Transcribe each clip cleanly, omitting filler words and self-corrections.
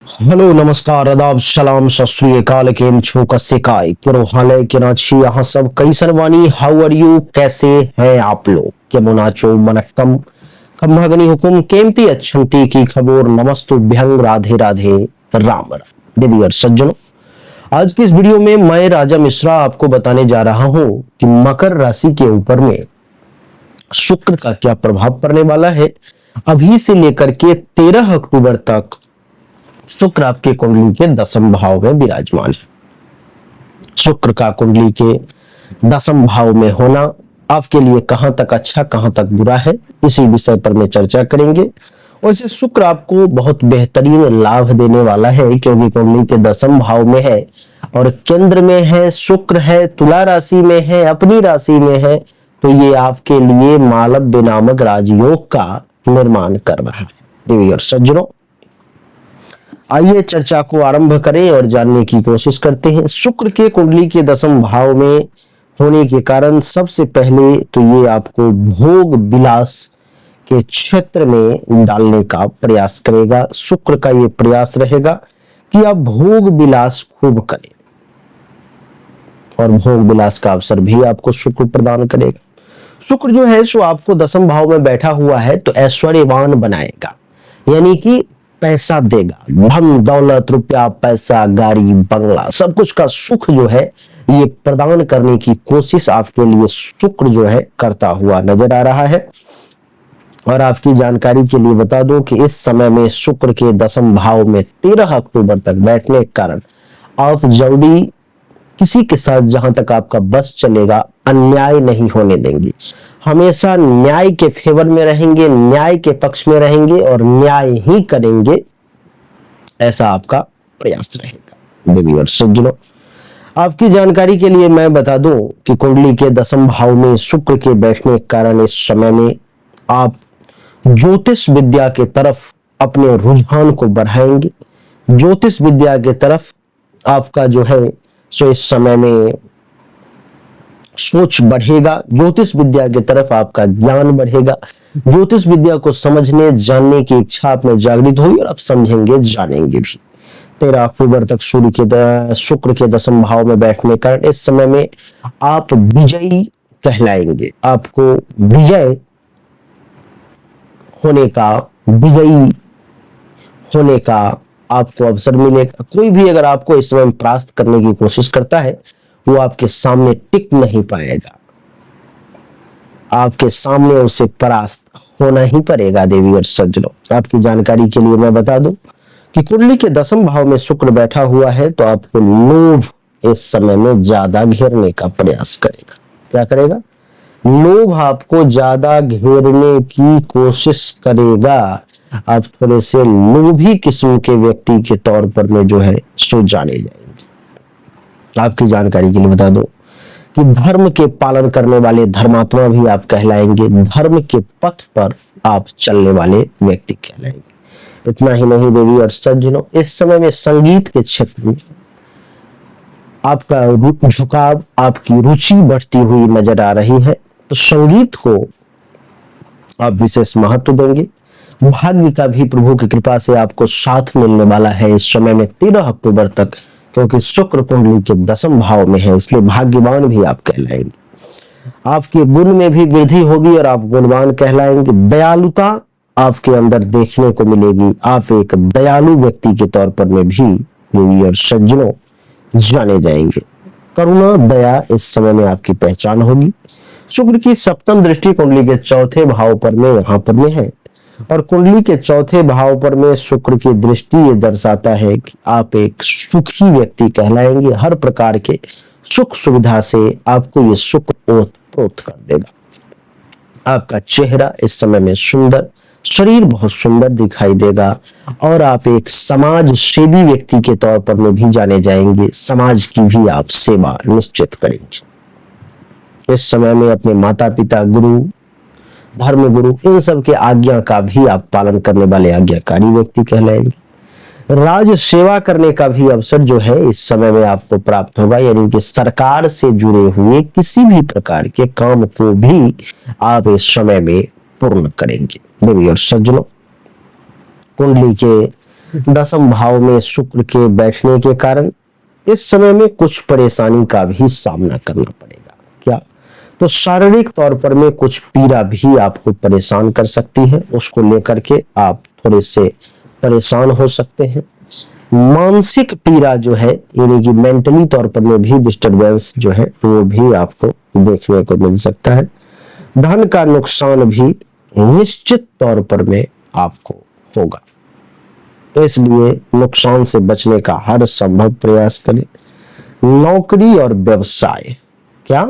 Hello नमस्कार आदाब सलाम सत श्री अकाल केम छो कसे काय किरो हाले केना छी यहाँ सब कैसन वानी हाउ आर यू कैसे हैं आप लोग केमन आचो मनक्कम खम्भागनी हुकुम केमती अच्छंती की खबर नमस्तु भ्यंग राधे राधे राम राम देवी और सज्जनों। आज की इस वीडियो में मैं राजा मिश्रा आपको बताने जा रहा हूं कि मकर राशि के ऊपर में शुक्र का क्या प्रभाव पड़ने वाला है। अभी से लेकर के 13 अक्टूबर तक शुक्र आपके कुंडली के दसम भाव में विराजमान है। शुक्र का कुंडली के दसम भाव में होना आपके लिए कहां तक अच्छा कहां तक बुरा है, इसी विषय पर मैं चर्चा करेंगे। वैसे शुक्र आपको बहुत बेहतरीन लाभ देने वाला है क्योंकि कुंडली के दसम भाव में है और केंद्र में है, शुक्र है, तुला राशि में है, अपनी राशि में है, तो ये आपके लिए मालव्य नामक राजयोग का निर्माण कर रहा है। देवी और सज्जनों, आइए चर्चा को आरंभ करें और जानने की कोशिश करते हैं। शुक्र के कुंडली के दसम भाव में होने के कारण सबसे पहले तो ये आपको भोग विलास के क्षेत्र में डालने का प्रयास करेगा। शुक्र का ये प्रयास रहेगा कि आप भोग विलास खूब करें और भोग विलास का अवसर भी आपको शुक्र प्रदान करेगा। शुक्र जो है सो आपको दसम भाव में बैठा हुआ है तो ऐश्वर्यवान बनाएगा, यानी कि पैसा देगा, धन दौलत रुपया पैसा गाड़ी बंगला सब कुछ का सुख जो है ये प्रदान करने की कोशिश आपके लिए शुक्र जो है करता हुआ नजर आ रहा है। और आपकी जानकारी के लिए बता दूं कि इस समय में शुक्र के दसम भाव में 13 अक्टूबर तक बैठने के कारण आप जल्दी किसी के साथ जहां तक आपका बस चलेगा अन्याय नहीं होने देंगे, हमेशा न्याय के फेवर में रहेंगे, न्याय के पक्ष में रहेंगे और न्याय ही करेंगे, ऐसा आपका प्रयास रहेगा। देवी और सज्जनों, आपकी जानकारी के लिए मैं बता दूं कि कुंडली के दसम भाव में शुक्र के बैठने के कारण इस समय में आप ज्योतिष विद्या के तरफ अपने रुझान को बढ़ाएंगे। ज्योतिष विद्या के तरफ आपका जो है सो इस समय में सोच बढ़ेगा, ज्योतिष विद्या की तरफ आपका ज्ञान बढ़ेगा, ज्योतिष विद्या को समझने जानने की इच्छा आप में जागृत होगी और आप समझेंगे जानेंगे भी। 13 अक्टूबर तक शुक्र के दसम भाव में बैठने का इस समय में आप विजयी कहलाएंगे, आपको विजयी होने का आपको अवसर मिलेगा। कोई भी अगर आपको इस समय परास्त करने की कोशिश करता है वो आपके सामने टिक नहीं पाएगा, आपके सामने उसे परास्त होना ही पड़ेगा। देवी और सज्जनों, आपकी जानकारी के लिए मैं बता दूं कि कुंडली के दसम भाव में शुक्र बैठा हुआ है तो आपको लोभ इस समय में ज्यादा घेरने का प्रयास करेगा। क्या करेगा? लोभ आपको ज्यादा घेरने की कोशिश करेगा। आप थोड़े से लोभी किस्म के व्यक्ति के तौर पर में जो है सो जाने जाएंगे। आपकी जानकारी के लिए बता दो कि धर्म के पालन करने वाले धर्मात्मा भी आप कहलाएंगे, धर्म के पथ पर आप चलने वाले व्यक्ति कहलाएंगे। इतना ही नहीं देवी और सज्जनों, इस समय में संगीत के क्षेत्र में आपका झुकाव, आपकी रुचि बढ़ती हुई नजर आ रही है, तो संगीत को आप विशेष महत्व देंगे। भाग्य का भी प्रभु की कृपा से आपको साथ मिलने वाला है इस समय में 13 अक्टूबर तक, क्योंकि शुक्र कुंडली के दसम भाव में है, इसलिए भाग्यवान भी आप कहलाएंगे। आपके गुण में भी वृद्धि होगी और आप गुणवान कहलाएंगे। दयालुता आपके अंदर देखने को मिलेगी, आप एक दयालु व्यक्ति के तौर पर में भी देवी और सज्जनों जाने जाएंगे। करुणा दया इस समय में आपकी पहचान होगी। शुक्र की सप्तम दृष्टि कुंडली के चौथे भाव पर में यहाँ पर में है और कुंडली के चौथे भाव पर में शुक्र की दृष्टि ये दर्शाता है कि आप एक सुखी व्यक्ति कहलाएंगे। हर प्रकार के सुख सुविधा से आपको ये सुख ओत कर देगा। आपका चेहरा इस समय में सुंदर, शरीर बहुत सुंदर दिखाई देगा और आप एक समाज सेवी व्यक्ति के तौर पर में भी जाने जाएंगे। समाज की भी आप सेवा निश्चित करेंगे। इस समय में अपने माता पिता, गुरु, धर्म गुरु, इन सब के आज्ञा का भी आप पालन करने वाले आज्ञाकारी व्यक्ति कहलाएंगे। राज सेवा करने का भी अवसर जो है इस समय में आपको प्राप्त होगा, यानी कि सरकार से जुड़े हुए किसी भी प्रकार के काम को भी आप इस समय में पूर्ण करेंगे। देवी और सज्जनों, कुंडली के दसम भाव में शुक्र के बैठने के कारण इस समय में कुछ परेशानी का भी सामना करना पड़ेगा। क्या? तो शारीरिक तौर पर में कुछ पीड़ा भी आपको परेशान कर सकती है, उसको लेकर के आप थोड़े से परेशान हो सकते हैं। मानसिक पीड़ा जो है यानी कि मेंटली तौर पर में भी डिस्टरबेंस जो है वो भी आपको देखने को मिल सकता है। धन का नुकसान भी निश्चित तौर पर में आपको होगा, तो इसलिए नुकसान से बचने का हर संभव प्रयास करें। नौकरी और व्यवसाय, क्या?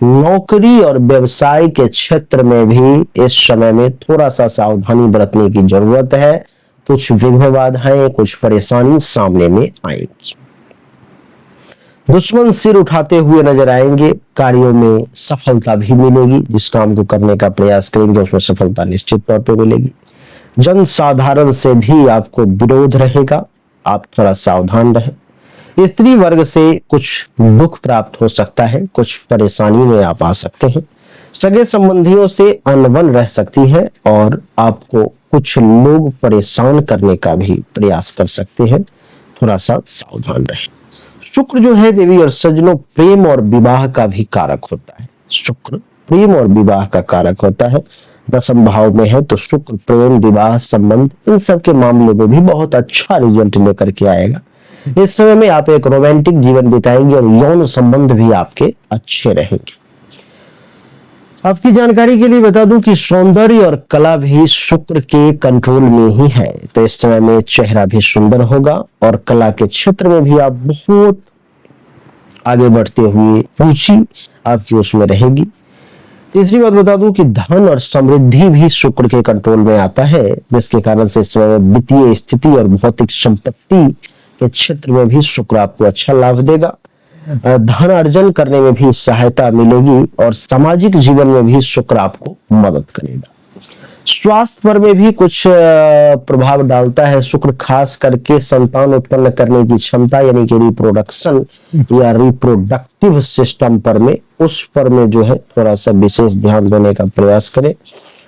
नौकरी और व्यवसाय के क्षेत्र में भी इस समय में थोड़ा सा सावधानी बरतने की जरूरत है। कुछ विघ्न बाधाएं, कुछ परेशानी सामने में आएंगी। दुश्मन सिर उठाते हुए नजर आएंगे। कार्यों में सफलता भी मिलेगी, जिस काम को करने का प्रयास करेंगे उसमें सफलता निश्चित तौर पे मिलेगी। जन साधारण से भी आपको विरोध रहेगा, आप थोड़ा सावधान रहें। स्त्री वर्ग से कुछ दुख प्राप्त हो सकता है, कुछ परेशानी में आप आ सकते हैं। सगे संबंधियों से अनबन रह सकती है और आपको कुछ लोग परेशान करने का भी प्रयास कर सकते हैं, थोड़ा सा सावधान रहें। शुक्र जो है देवी और सज्जनों प्रेम और विवाह का भी कारक होता है। शुक्र प्रेम और विवाह का कारक होता है, दसम भाव में है, तो शुक्र प्रेम, विवाह, संबंध इन सब के मामले में भी बहुत अच्छा रिजल्ट लेकर के आएगा। इस समय में आप एक रोमांटिक जीवन बिताएंगे और यौन संबंध भी आपके अच्छे रहेंगे। आपकी जानकारी के लिए बता दूं कि सौंदर्य और कला भी शुक्र के कंट्रोल में ही है, तो इस समय में चेहरा भी सुंदर होगा और कला के क्षेत्र में भी आप बहुत आगे बढ़ते हुए रुचि आपकी उसमें रहेगी। तीसरी बात बता दूं कि धन और समृद्धि भी शुक्र के कंट्रोल में आता है, जिसके कारण से इस समय वित्तीय स्थिति और भौतिक संपत्ति के क्षेत्र में भी शुक्र आपको अच्छा लाभ देगा। धन अर्जन करने में भी सहायता मिलेगी और सामाजिक जीवन में भी शुक्र आपको मदद करेगा। स्वास्थ्य पर में भी कुछ प्रभाव डालता है शुक्र, खास करके संतान उत्पन्न करने की क्षमता यानी कि रिप्रोडक्शन या रिप्रोडक्टिव सिस्टम पर में, उस पर में जो है थोड़ा सा विशेष ध्यान देने का प्रयास करें,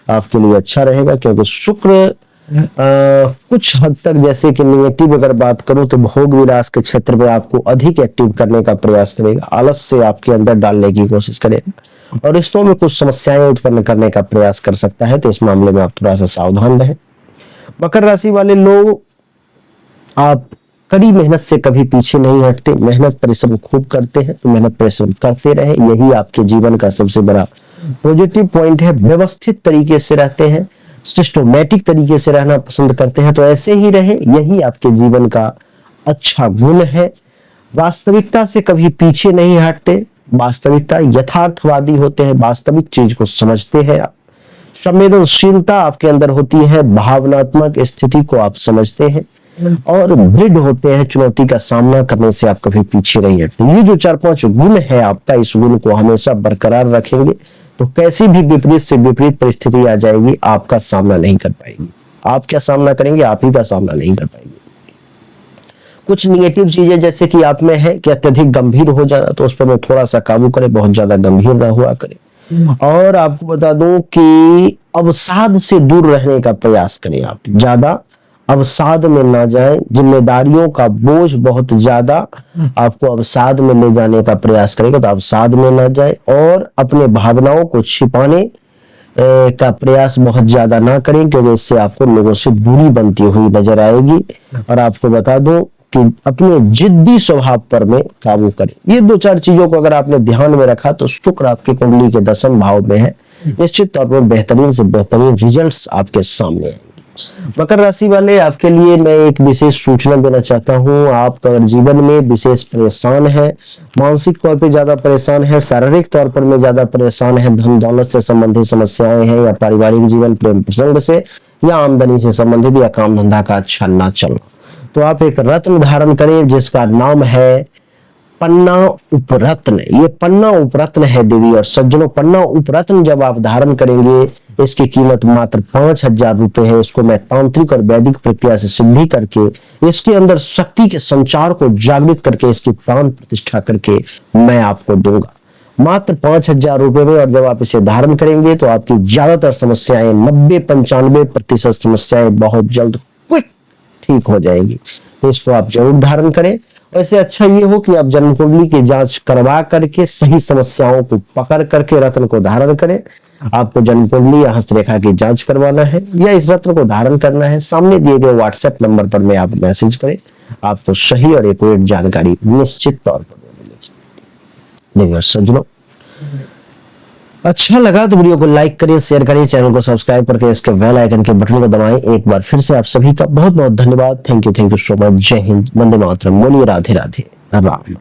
आपके लिए अच्छा रहेगा। क्योंकि शुक्र कुछ हद तक, जैसे कि निगेटिव अगर बात करूं तो भोग विलास के क्षेत्र में आपको अधिक एक्टिव करने का प्रयास करेगा, आलस से आपके अंदर डालने की कोशिश करेगा और रिश्तों में कुछ समस्याएं उत्पन्न करने का प्रयास कर सकता है, तो इस मामले में आप थोड़ा सा सावधान रहें। मकर राशि वाले लोग, आप कड़ी मेहनत से कभी पीछे नहीं हटते, मेहनत परिश्रम खूब करते हैं, तो मेहनत परिश्रम करते रहे, यही आपके जीवन का सबसे बड़ा पॉजिटिव पॉइंट है। व्यवस्थित तरीके से रहते हैं, सिस्टमैटिक तरीके से रहना पसंद करते हैं, तो ऐसे ही रहे, यही आपके जीवन का अच्छा गुण है। वास्तविकता से कभी पीछे नहीं हटते, वास्तविकता यथार्थवादी होते हैं, वास्तविक चीज को समझते हैं। संवेदनशीलता आपके अंदर होती है, भावनात्मक स्थिति को आप समझते हैं और दृढ़ होते हैं, चुनौती का सामना करने से आप कभी पीछे नहीं हटते। ये जो 4-5 गुण है आपका, इस गुण को हमेशा बरकरार रखेंगे तो कैसी भी विपरीत से विपरीत परिस्थिति आ जाएगी, आपका सामना नहीं कर पाएगी। आप क्या सामना करेंगे? आप ही का सामना नहीं कर पाएंगे। कुछ निगेटिव चीजें जैसे कि आप में है कि अत्यधिक गंभीर हो जाना, तो उस पर मैं थोड़ा सा काबू करें, बहुत ज्यादा गंभीर ना हुआ करें। और आपको बता दूं कि अवसाद से दूर रहने का प्रयास करें, आप ज्यादा अवसाद में ना जाएं, जिम्मेदारियों का बोझ बहुत ज्यादा आपको अवसाद में ले जाने का प्रयास करेगा, तो अवसाद में ना जाएं और अपने भावनाओं को छिपाने का प्रयास बहुत ज्यादा ना करें, क्योंकि इससे आपको लोगों से दूरी बनती हुई नजर आएगी। और आपको बता दूं कि अपने जिद्दी स्वभाव पर में काबू करें। ये 2-4 चीजों को अगर आपने ध्यान में रखा तो शुक्र आपकी कुंडली के दसम भाव में है, निश्चित तौर पर बेहतरीन से बेहतरीन रिजल्ट्स आपके सामने आएंगे। मकर राशि वाले, आपके लिए मैं एक विशेष सूचना देना चाहता हूं। आप अगर जीवन में विशेष परेशान है, मानसिक तौर पे ज्यादा परेशान है, शारीरिक तौर पर में ज्यादा परेशान है, धन दौलत से संबंधित समस्याएं हैं, या पारिवारिक जीवन, प्रेम प्रसंग से या आमदनी से संबंधित, या काम धंधा का अच्छा ना चलना, तो आप एक रत्न धारण करें जिसका नाम है पन्ना उपरत्न। ये पन्ना उपरत्न है देवी और सज्जनों। पन्ना उपरत्न जब आप धारण करेंगे, इसकी कीमत मात्र 5,000 रुपए है। इसको मैं तांत्रिक और वैदिक प्रक्रिया से सिद्धि करके, इसके अंदर शक्ति के संचार को जागृत करके, इसकी प्राण प्रतिष्ठा करके मैं आपको दूंगा मात्र 5,000 रुपए में। और जब आप इसे धारण करेंगे तो आपकी ज्यादातर समस्याएं, 90-95% समस्याएं बहुत जल्द क्विक ठीक हो जाएगी। तो इसको आप जरूर धारण करें। वैसे अच्छा ये हो कि आप जन्म कुंडली की जांच करवा करके सही समस्याओं को पकड़ करके रत्न को धारण करें। आपको जन्म कुंडली या हस्तरेखा की जांच करवाना है या इस रत्न को धारण करना है, सामने दिए गए व्हाट्सएप नंबर पर में आप मैसेज करें, आपको सही और एक्यूरेट जानकारी निश्चित तौर पर मिलेगी। देखिए सज्जनों, अच्छा लगा तो वीडियो को लाइक करिए, शेयर करिए, चैनल को सब्सक्राइब करके इसके बेल आइकन के बटन को दबाएं। एक बार फिर से आप सभी का बहुत बहुत धन्यवाद। Thank you so much. जय हिंद, वंदे मातरम, बोलिए राधे राधे, राम।